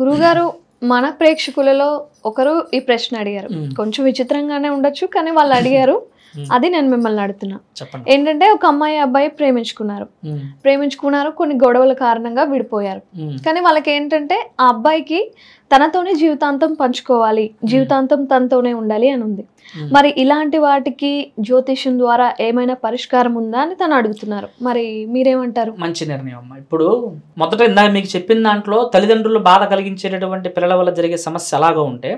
గురుగారు మన ప్రేక్షకులలో ఒకరు ఈ ప్రశ్న అడిగారు. కొంచెం విచిత్రంగానే ఉండొచ్చు, కానీ వాళ్ళు అడిగారు. అది నేను మిమ్మల్ని అడుగుతున్నా. ఏంటంటే ఒక అమ్మాయి అబ్బాయి ప్రేమించుకున్నారు, కొన్ని గొడవల కారణంగా విడిపోయారు. కానీ వాళ్ళకి ఏంటంటే ఆ అబ్బాయికి తనతోనే జీవితాంతం పంచుకోవాలి, జీవితాంతం తనతోనే ఉండాలి అని ఉంది. మరి ఇలాంటి వాటికి జ్యోతిష్యం ద్వారా ఏమైనా పరిష్కారం ఉందా అని తను అడుగుతున్నారు. మరి మీరేమంటారు? మంచి నిర్ణయం అమ్మా. ఇప్పుడు మొదట ఇందాక మీకు చెప్పిన దాంట్లో తల్లిదండ్రులు బాధ కలిగించేటటువంటి పిల్లల వల్ల జరిగే సమస్య ఎలాగో ఉంటే,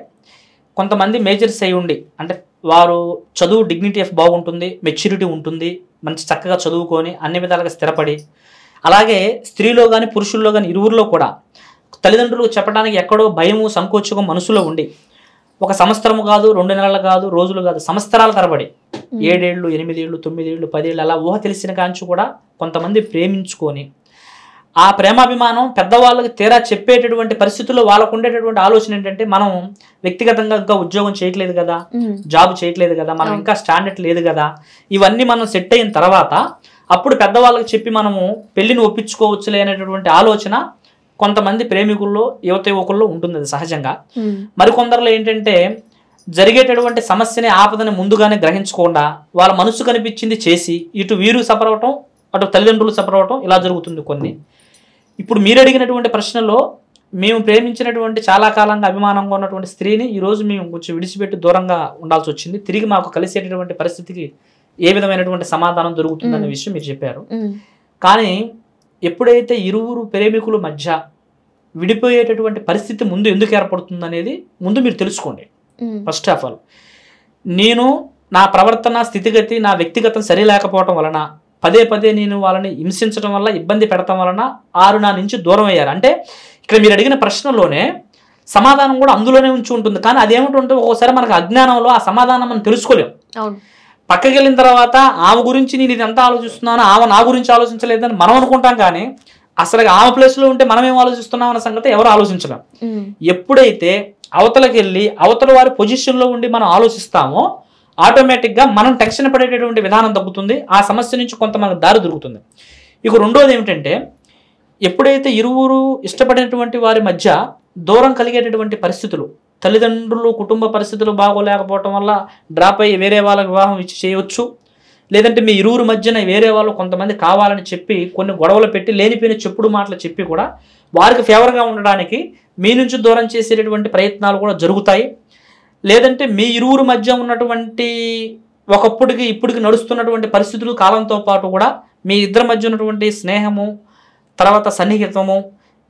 కొంతమంది మేజర్స్ అయి ఉండి, అంటే వారు చదువు డిగ్నిటీ ఆఫ్ బాగుంటుంది, మెచ్యూరిటీ ఉంటుంది, మంచి చక్కగా చదువుకొని అన్ని విధాలుగా స్థిరపడి, అలాగే స్త్రీలో కానీ పురుషుల్లో కానీ ఇరువురిలో కూడా తల్లిదండ్రులకు చెప్పడానికి ఎక్కడో భయము సంకోచకం మనసులో ఉండి ఒక సంవత్సరము కాదు, 2 నెలలు కాదు, రోజులు కాదు, సంవత్సరాల తరబడి 7 ఏళ్ళు 8 ఏళ్ళు 9 ఏళ్ళు 10 ఏళ్ళు అలా ఊహ తెలిసిన కాంచి కూడా కొంతమంది ప్రేమించుకొని ఆ ప్రేమాభిమానం పెద్దవాళ్ళకి తీరా చెప్పేటటువంటి పరిస్థితుల్లో వాళ్ళకు ఉండేటటువంటి ఆలోచన ఏంటంటే, మనం వ్యక్తిగతంగా ఇంకా ఉద్యోగం చేయట్లేదు కదా, జాబ్ చేయట్లేదు కదా, మనం ఇంకా స్టాండర్డ్ లేదు కదా, ఇవన్నీ మనం సెట్ అయిన తర్వాత అప్పుడు పెద్దవాళ్ళకి చెప్పి మనము పెళ్లిని ఒప్పించుకోవచ్చులే అనేటటువంటి ఆలోచన కొంతమంది ప్రేమికుల్లో యువకుల్లో ఉంటుంది. అది సహజంగా. మరికొందరిలో ఏంటంటే జరిగేటటువంటి సమస్యని ఆపదని ముందుగానే గ్రహించకుండా వాళ్ళ మనసు కనిపించింది చేసి ఇటు వీరు సఫర్ అవటం, అటు తల్లిదండ్రులు సఫర్ అవటం, ఇలా జరుగుతుంది కొన్ని. ఇప్పుడు మీరు అడిగినటువంటి ప్రశ్నలో మేము ప్రేమించినటువంటి చాలా కాలంగా అభిమానంగా ఉన్నటువంటి స్త్రీని ఈరోజు మేము కొంచెం విడిచిపెట్టి దూరంగా ఉండాల్సి వచ్చింది, తిరిగి మాకు కలిసేటటువంటి పరిస్థితికి ఏ విధమైనటువంటి సమాధానం దొరుకుతుందనే విషయం మీరు చెప్పారు. కానీ ఎప్పుడైతే ఇరువురు ప్రేమికుల మధ్య విడిపోయేటటువంటి పరిస్థితి ముందు ఎందుకు ఏర్పడుతుంది అనేది ముందు మీరు తెలుసుకోండి. ఫస్ట్ ఆఫ్ ఆల్, నేను నా ప్రవర్తన స్థితిగతి నా వ్యక్తిగతం సరి లేకపోవటం వలన పదే పదే నేను వాళ్ళని హింసించడం వల్ల, ఇబ్బంది పెడటం వలన 6 నా నుంచి దూరం అయ్యారు. అంటే ఇక్కడ మీరు అడిగిన ప్రశ్నలోనే సమాధానం కూడా అందులోనే ఉంచి ఉంటుంది. కానీ అదేమిటంటే ఒక్కోసారి మనకు అజ్ఞానంలో ఆ సమాధానం మనం తెలుసుకోలేం. పక్కకి వెళ్ళిన తర్వాత ఆమె గురించి నేను ఇదంతా ఆలోచిస్తున్నాను, ఆమె నా గురించి ఆలోచించలేదని మనం అనుకుంటాం. కానీ అసలు ఆమె ప్లేస్లో ఉంటే మనం ఏం ఆలోచిస్తున్నాం అన్న సంగతి ఎవరు ఆలోచించలేం. ఎప్పుడైతే అవతలకి వెళ్ళి అవతల వారి పొజిషన్లో ఉండి మనం ఆలోచిస్తామో ఆటోమేటిక్గా మనం టెన్షన్ పడేటటువంటి విధానం తగ్గుతుంది, ఆ సమస్య నుంచి కొంత మనకు దారి దొరుకుతుంది. ఇక రెండోది ఏమిటంటే, ఎప్పుడైతే ఇరువురు ఇష్టపడినటువంటి వారి మధ్య దూరం కలిగేటటువంటి పరిస్థితులు, తల్లిదండ్రులు కుటుంబ పరిస్థితులు బాగోలేకపోవటం వల్ల డ్రాప్ అయ్యి వేరే వాళ్ళకి వివాహం ఇచ్చి చేయవచ్చు, లేదంటే మీ ఇరువురు మధ్యన వేరే వాళ్ళు కొంతమంది కావాలని చెప్పి కొన్ని గొడవలు పెట్టి లేనిపోయిన చెప్పుడు మాటలు చెప్పి కూడా వారికి ఫేవర్గా ఉండడానికి మీ నుంచి దూరం చేసేటటువంటి ప్రయత్నాలు కూడా జరుగుతాయి. లేదంటే మీ ఇరువురు మధ్య ఉన్నటువంటి ఒకప్పటికి ఇప్పటికి నడుస్తున్నటువంటి పరిస్థితులు కాలంతో పాటు కూడా మీ ఇద్దరి మధ్య ఉన్నటువంటి స్నేహము, తర్వాత సన్నిహితము,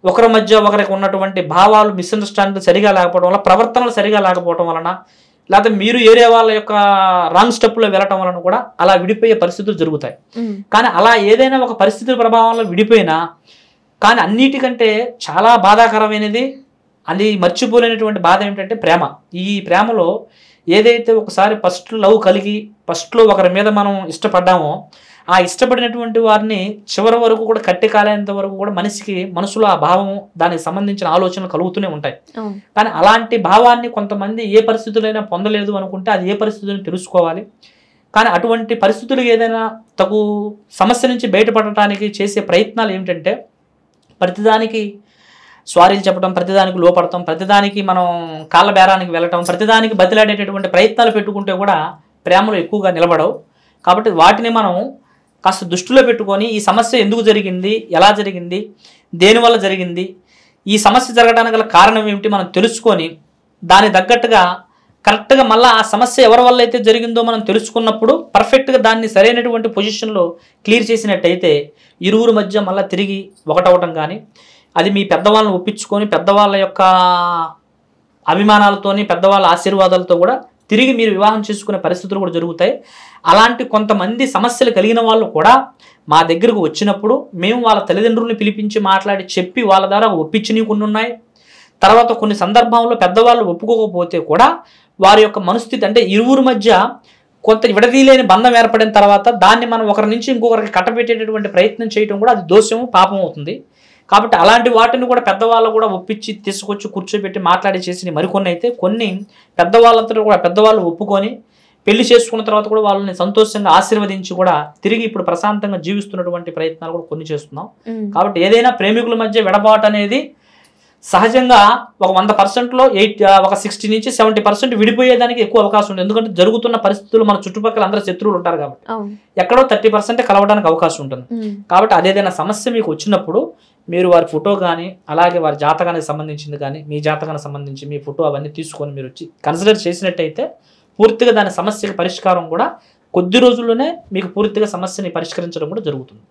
ఒకరి మధ్య ఒకరికి ఉన్నటువంటి భావాలు మిస్అండర్స్టాండింగ్ సరిగా లేకపోవడం వల్ల, ప్రవర్తనలు సరిగా లేకపోవడం వలన, లేకపోతే మీరు ఏరే వాళ్ళ యొక్క రాంగ్ స్టెప్లో వెళ్ళటం వలన కూడా అలా విడిపోయే పరిస్థితులు జరుగుతాయి. కానీ అలా ఏదైనా ఒక పరిస్థితుల ప్రభావంలో విడిపోయినా, కానీ అన్నిటికంటే చాలా బాధాకరమైనది, అది మర్చిపోలేనటువంటి బాధ ఏమిటంటే ప్రేమ. ఈ ప్రేమలో ఏదైతే ఒకసారి ఫస్ట్ లవ్ కలిగి ఫస్ట్లో ఒకరి మీద మనం ఇష్టపడ్డామో, ఆ ఇష్టపడినటువంటి వారిని చివరి వరకు కూడా కట్టి కాలేంత వరకు కూడా మనిషికి మనసులో ఆ భావము, దానికి సంబంధించిన ఆలోచనలు కలుగుతూనే ఉంటాయి. కానీ అలాంటి భావాన్ని కొంతమంది ఏ పరిస్థితులైనా పొందలేదు అనుకుంటే అది ఏ పరిస్థితులను తెలుసుకోవాలి. కానీ అటువంటి పరిస్థితులు ఏదైనా తగు సమస్య నుంచి బయటపడటానికి చేసే ప్రయత్నాలు ఏమిటంటే, ప్రతిదానికి స్వారీలు చెప్పడం, ప్రతిదానికి లోపడటం, ప్రతిదానికి మనం కాళ్ళ బేరానికి వెళ్ళటం, ప్రతిదానికి బతిలాడేటటువంటి ప్రయత్నాలు పెట్టుకుంటే కూడా ప్రేమలో ఎక్కువగా నిలబడవు. కాబట్టి వాటిని మనం కాస్త దృష్టిలో పెట్టుకొని ఈ సమస్య ఎందుకు జరిగింది, ఎలా జరిగింది, దేనివల్ల జరిగింది, ఈ సమస్య జరగడానికి గల కారణం ఏమిటి మనం తెలుసుకొని దానికి తగ్గట్టుగా కరెక్ట్గా మళ్ళీ ఆ సమస్య ఎవరి వల్ల అయితే జరిగిందో మనం తెలుసుకున్నప్పుడు పర్ఫెక్ట్గా దాన్ని సరైనటువంటి పొజిషన్లో క్లియర్ చేసినట్టయితే ఇరువురు మధ్య మళ్ళీ తిరిగి ఒకటవటం కానీ, అది మీ పెద్దవాళ్ళని ఒప్పించుకొని పెద్దవాళ్ళ యొక్క అభిమానాలతోని పెద్దవాళ్ళ ఆశీర్వాదాలతో కూడా తిరిగి మీరు వివాహం చేసుకునే పరిస్థితులు కూడా జరుగుతాయి. అలాంటి కొంతమంది సమస్యలు కలిగిన వాళ్ళు కూడా మా దగ్గరకు వచ్చినప్పుడు మేము వాళ్ళ తల్లిదండ్రులను పిలిపించి మాట్లాడి చెప్పి వాళ్ళ ద్వారా ఒప్పించినవి కొన్ని ఉన్నాయి. తర్వాత కొన్ని సందర్భంలో పెద్దవాళ్ళు ఒప్పుకోకపోతే కూడా వారి యొక్క మనస్థితి, అంటే ఇరువురు మధ్య కొంత విడదీలేని బంధం ఏర్పడిన తర్వాత దాన్ని మనం ఒకరి నుంచి ఇంకొకరికి కట్టబెట్టేటటువంటి ప్రయత్నం చేయడం కూడా అది దోషము, పాపం అవుతుంది. కాబట్టి అలాంటి వాటిని కూడా పెద్దవాళ్ళు కూడా ఒప్పించి తీసుకొచ్చి కూర్చోబెట్టి మాట్లాడి చేసి మరికొన్ని అయితే, కొన్ని పెద్దవాళ్ళంతా కూడా పెద్దవాళ్ళు ఒప్పుకొని పెళ్లి చేసుకున్న తర్వాత కూడా వాళ్ళని సంతోషంగా ఆశీర్వదించి కూడా తిరిగి ఇప్పుడు ప్రశాంతంగా జీవిస్తున్నటువంటి ప్రయత్నాలు కూడా కొన్ని చేస్తున్నాం. కాబట్టి ఏదైనా ప్రేమికుల మధ్య విడబాటు అనేది సహజంగా ఒక 100%లో ఒక 60 నుంచి 70% విడిపోయేదానికి ఎక్కువ అవకాశం ఉంటుంది. ఎందుకంటే జరుగుతున్న పరిస్థితులు మన చుట్టుపక్కల అందరూ శత్రువులు ఉంటారు కాబట్టి ఎక్కడో 30% కలవడానికి అవకాశం ఉంటుంది. కాబట్టి అదేదైనా సమస్య మీకు వచ్చినప్పుడు మీరు వారి ఫోటో కానీ అలాగే వారి జాతకానికి సంబంధించింది కానీ మీ జాతకానికి సంబంధించి మీ ఫోటో అవన్నీ తీసుకొని మీరు వచ్చి కన్సిడర్ చేసినట్టయితే పూర్తిగా దాని సమస్యకి పరిష్కారం కూడా కొద్ది రోజుల్లోనే మీకు పూర్తిగా సమస్యని పరిష్కరించడం కూడా జరుగుతుంది.